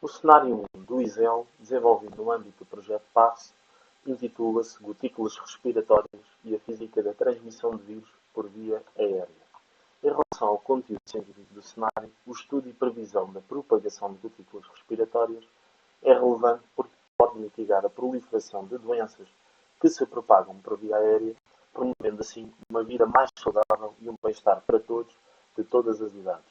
O cenário 1 do ISEL, desenvolvido no âmbito do projeto PASS, intitula-se Gotículas respiratórias e a física da transmissão de vírus por via aérea. Em relação ao conteúdo científico do cenário, o estudo e previsão da propagação de gotículas respiratórias é relevante porque pode mitigar a proliferação de doenças que se propagam por via aérea, promovendo assim uma vida mais saudável e um bem-estar para todos, de todas as idades.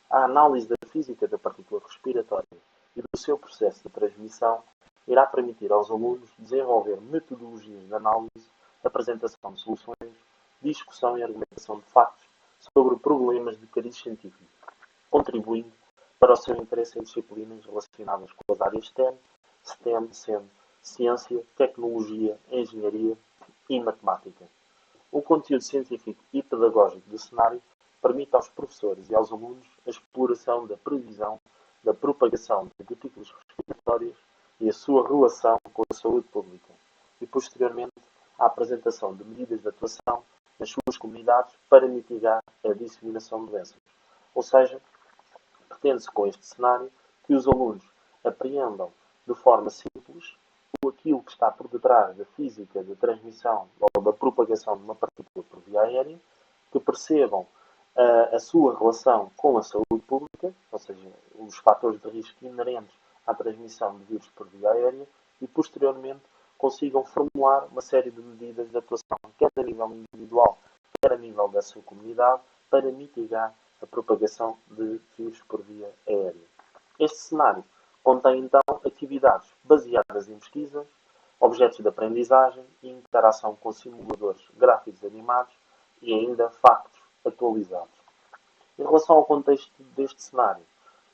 A análise da física da partícula respiratória e do seu processo de transmissão irá permitir aos alunos desenvolver metodologias de análise, apresentação de soluções, discussão e argumentação de factos sobre problemas de cariz científico, contribuindo para o seu interesse em disciplinas relacionadas com as áreas STEM, sendo ciência, tecnologia, engenharia e matemática. O conteúdo científico e pedagógico do cenário permite aos professores e aos alunos a exploração da previsão da propagação de gotículas respiratórias e a sua relação com a saúde pública, e posteriormente a apresentação de medidas de atuação nas suas comunidades para mitigar a disseminação de doenças. Ou seja, pretende-se com este cenário que os alunos apreendam de forma simples aquilo que está por detrás da física da transmissão ou da propagação de uma partícula por via aérea, que percebam a sua relação com a saúde pública, ou seja, os fatores de risco inerentes à transmissão de vírus por via aérea, e posteriormente consigam formular uma série de medidas de atuação, quer a nível individual, quer a nível da sua comunidade, para mitigar a propagação de vírus por via aérea. Este cenário contém, então, atividades baseadas em pesquisas, objetos de aprendizagem e interação com simuladores gráficos animados e ainda factos atualizados. Em relação ao contexto deste cenário,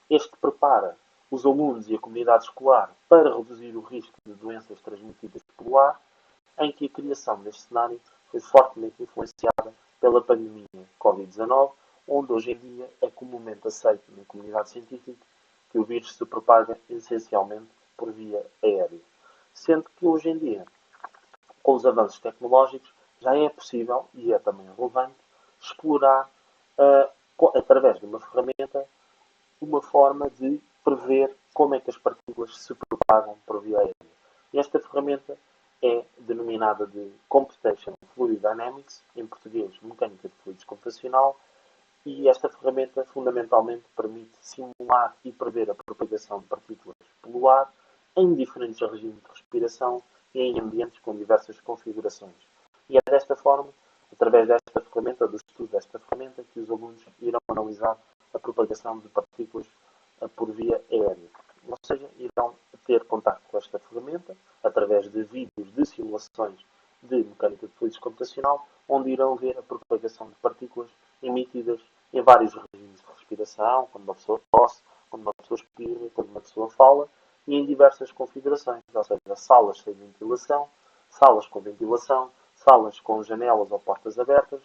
este prepara os alunos e a comunidade escolar para reduzir o risco de doenças transmitidas pelo ar, em que a criação deste cenário foi fortemente influenciada pela pandemia Covid-19, onde hoje em dia é comumente aceito na comunidade científica que o vírus se propaga essencialmente por via aérea. Sendo que hoje em dia, com os avanços tecnológicos, já é possível, e é também relevante, explorar, através de uma ferramenta, uma forma de prever como é que as partículas se propagam por via aérea. E esta ferramenta é denominada de Computational Fluid Dynamics, em português, mecânica de fluidos computacional, e esta ferramenta fundamentalmente permite simular e prever a propagação de partículas pelo ar em diferentes regimes de respiração e em ambientes com diversas configurações. E é desta forma, através desta ferramenta, do estudo desta ferramenta, que os alunos irão analisar a propagação de partículas por via aérea. Ou seja, irão ter contato com esta ferramenta através de vídeos de simulações de mecânica de fluidos computacional, onde irão ver a propagação de partículas emitidas em vários regimes de respiração, quando uma pessoa tosse, quando uma pessoa espirra, quando uma pessoa fala, e em diversas configurações, ou seja, salas sem ventilação, salas com ventilação, salas com janelas ou portas abertas,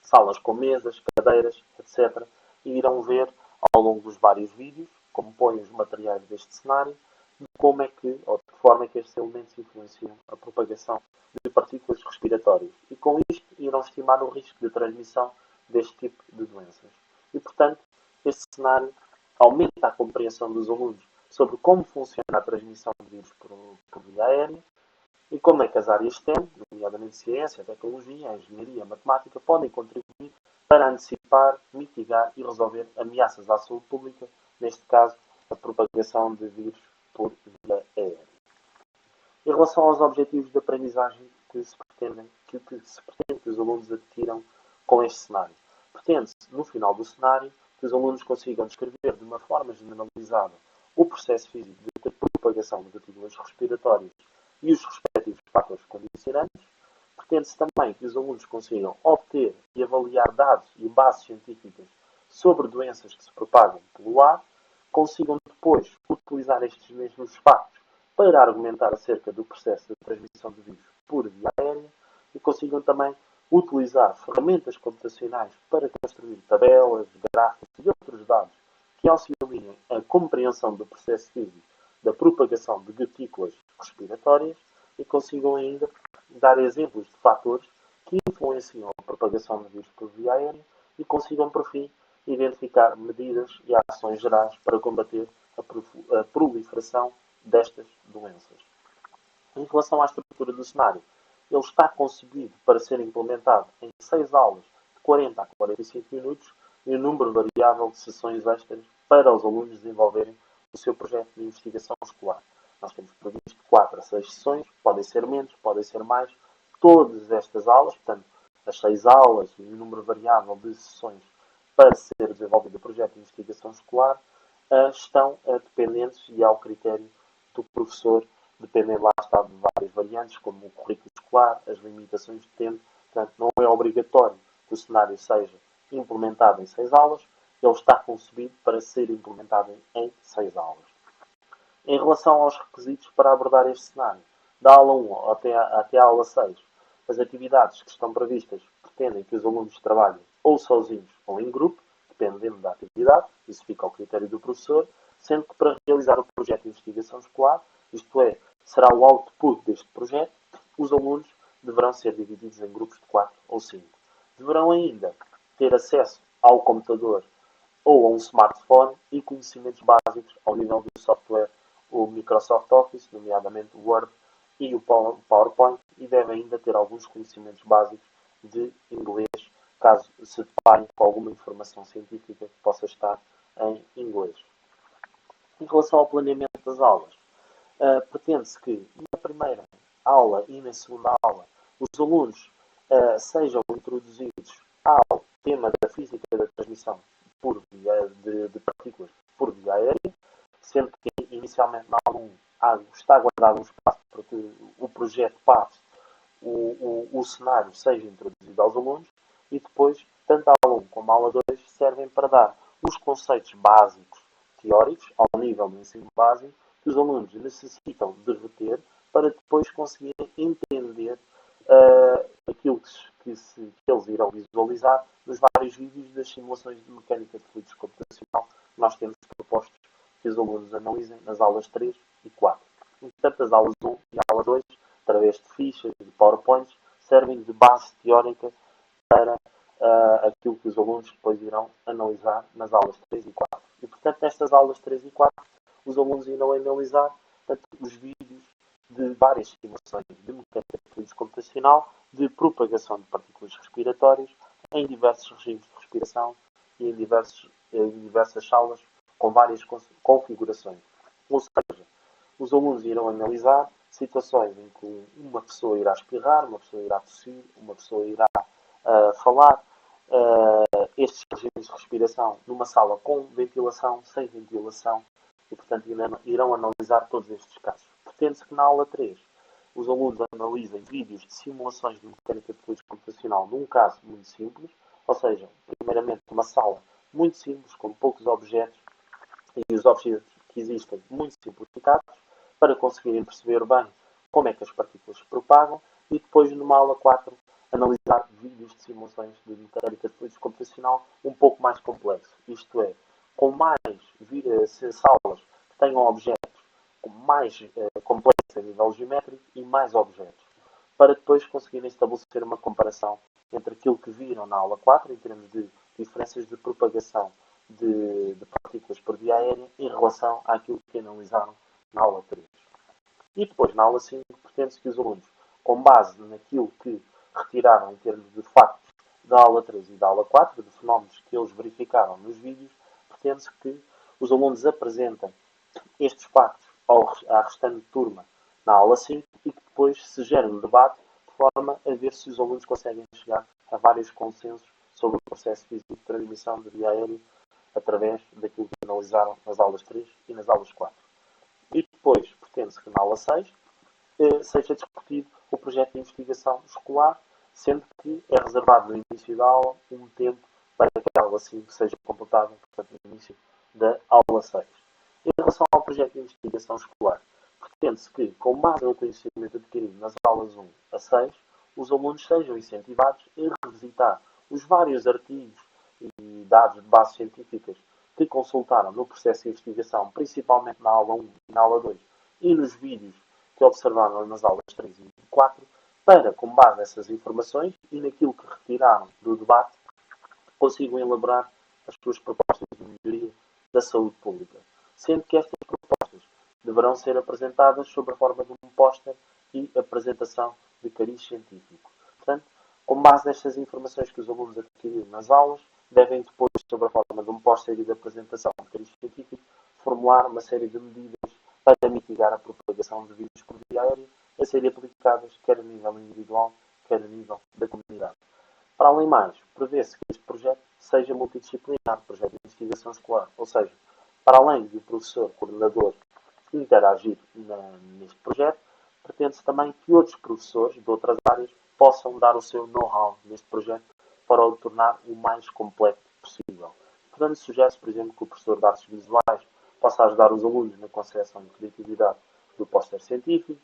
salas com mesas, cadeiras, etc. E irão ver ao longo dos vários vídeos, como põem os materiais deste cenário, de como é que, ou de que forma é que estes elementos influenciam a propagação de partículas respiratórias. E com isto irão estimar o risco de transmissão deste tipo de doenças. E, portanto, este cenário aumenta a compreensão dos alunos sobre como funciona a transmissão de vírus por via aérea e como é que as áreas STEM, nomeadamente ciência, tecnologia, engenharia, matemática, podem contribuir para antecipar, mitigar e resolver ameaças à saúde pública, neste caso, a propagação de vírus por via aérea. Em relação aos objetivos de aprendizagem que se pretende que os alunos adquiram com este cenário, pretende-se, no final do cenário, que os alunos consigam descrever de uma forma generalizada o processo físico de propagação de gotículas respiratórias e os respectivos fatores condicionantes. Pretende-se também que os alunos consigam obter e avaliar dados e bases científicas sobre doenças que se propagam pelo ar, consigam depois utilizar estes mesmos factos para argumentar acerca do processo de transmissão de vírus por via aérea e consigam também utilizar ferramentas computacionais para construir tabelas, gráficos e outros dados que auxiliem a compreensão do processo físico da propagação de gotículas respiratórias e consigam ainda dar exemplos de fatores que influenciam a propagação de vírus por via aérea e consigam, por fim, identificar medidas e ações gerais para combater a a proliferação destas doenças. Em relação à estrutura do cenário, ele está concebido para ser implementado em 6 aulas de 40 a 45 minutos e um número variável de sessões extras para os alunos desenvolverem o seu projeto de investigação escolar. Nós temos previsto 4 a 6 sessões, podem ser menos, podem ser mais. Todas estas aulas, portanto, as 6 aulas e o número variável de sessões para ser desenvolvido o projeto de investigação escolar, estão dependentes e ao critério do professor, dependendo lá está de várias variantes, como o currículo escolar, as limitações de tempo. Portanto, não é obrigatório que o cenário seja implementado em 6 aulas, ele está concebido para ser implementado em 6 aulas. Em relação aos requisitos para abordar este cenário, da aula 1 até a aula 6, as atividades que estão previstas pretendem que os alunos trabalhem ou sozinhos ou em grupo, dependendo da atividade, isso fica ao critério do professor, sendo que para realizar o projeto de investigação escolar, isto é, será o output deste projeto, os alunos deverão ser divididos em grupos de 4 ou 5. Deverão ainda ter acesso ao computador ou a um smartphone e conhecimentos básicos ao nível do software, o Microsoft Office, nomeadamente o Word e o PowerPoint, e devem ainda ter alguns conhecimentos básicos de inglês, caso se deparem com alguma informação científica que possa estar em inglês. Em relação ao planeamento das aulas, pretende-se que na primeira aula e na segunda aula os alunos sejam introduzidos ao tema da física da transmissão por via de partículas por via aérea, sendo que inicialmente na aula 1 está guardado um espaço para que o projeto passe, o cenário seja introduzido aos alunos, e depois, tanto a aula 1 como a aula 2 servem para dar os conceitos básicos teóricos, ao nível do ensino básico, que os alunos necessitam de reter para depois conseguirem entender aquilo que eles irão visualizar nos vários vídeos das simulações de mecânica de fluidos computacional que nós temos propostos que os alunos analisem nas aulas 3 e 4. Portanto, as aulas 1 e a aula 2, através de fichas e de PowerPoints, servem de base teórica para aquilo que os alunos depois irão analisar nas aulas 3 e 4. E, portanto, nestas aulas 3 e 4, os alunos irão analisar os vídeos de várias simulações de mecânica de fluidos computacional, de propagação de partículas respiratórias, em diversos regimes de respiração e em diversas salas com várias configurações. Ou seja, os alunos irão analisar situações em que uma pessoa irá espirrar, uma pessoa irá tossir, uma pessoa irá falar, estes regimes de respiração numa sala com ventilação, sem ventilação, e portanto irão analisar todos estes casos. Pretende-se que na aula 3 os alunos analisem vídeos de simulações de mecânica de fluidos computacional num caso muito simples, ou seja, primeiramente uma sala muito simples, com poucos objetos, e os objetos que existem muito simplificados, para conseguirem perceber bem como é que as partículas se propagam, e depois numa aula 4 analisar vídeos de simulações de mecânica de fluidos computacional um pouco mais complexos, isto é, com mais salas que tenham objetos mais complexos a nível geométrico e mais objetos, para depois conseguirem estabelecer uma comparação entre aquilo que viram na aula 4, em termos de diferenças de propagação de partículas por via aérea, em relação àquilo que analisaram na aula 3. E depois, na aula 5, pretende-se que os alunos, com base naquilo que retiraram em termos de factos da aula 3 e da aula 4, de fenómenos que eles verificaram nos vídeos, pretende-se que os alunos apresentem estes factos à restante turma na aula 5 e que depois se gere um debate de forma a ver se os alunos conseguem chegar a vários consensos sobre o processo físico de transmissão de via aérea através daquilo que analisaram nas aulas 3 e nas aulas 4. E depois, pretende-se que na aula 6 seja discutido o projeto de investigação escolar, sendo que é reservado no início da aula um tempo para que a aula 5 seja completada, portanto, no início da aula 6. Em relação ao projeto de investigação escolar, pretende-se que, com base no conhecimento adquirido nas aulas 1 a 6, os alunos sejam incentivados a revisitar os vários artigos e dados de bases científicas que consultaram no processo de investigação, principalmente na aula 1 e na aula 2, e nos vídeos que observaram nas aulas 3 e 4, para, com base nessas informações e naquilo que retiraram do debate, consigam elaborar as suas propostas de melhoria da saúde pública. sendo que estas propostas deverão ser apresentadas sob a forma de um póster e apresentação de cariz científico. Portanto, com base nestas informações que os alunos adquiriram nas aulas, devem depois, sob a forma de um póster e de apresentação de cariz científico, formular uma série de medidas para mitigar a propagação de vírus por via aérea, a serem aplicadas quer a nível individual, quer a nível da comunidade. Para além mais, prevê-se que este projeto seja multidisciplinar, projeto de investigação escolar, ou seja, para além do professor coordenador interagir neste projeto, pretende-se também que outros professores de outras áreas possam dar o seu know-how neste projeto para o tornar o mais completo possível. Portanto, sugere-se, por exemplo, que o professor de artes visuais possa ajudar os alunos na concepção de criatividade do póster científico,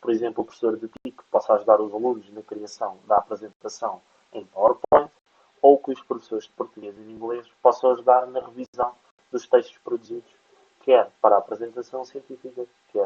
por exemplo, o professor de TIC possa ajudar os alunos na criação da apresentação em PowerPoint, ou que os professores de português e de inglês possam ajudar na revisão dos textos produzidos, quer para a apresentação científica, quer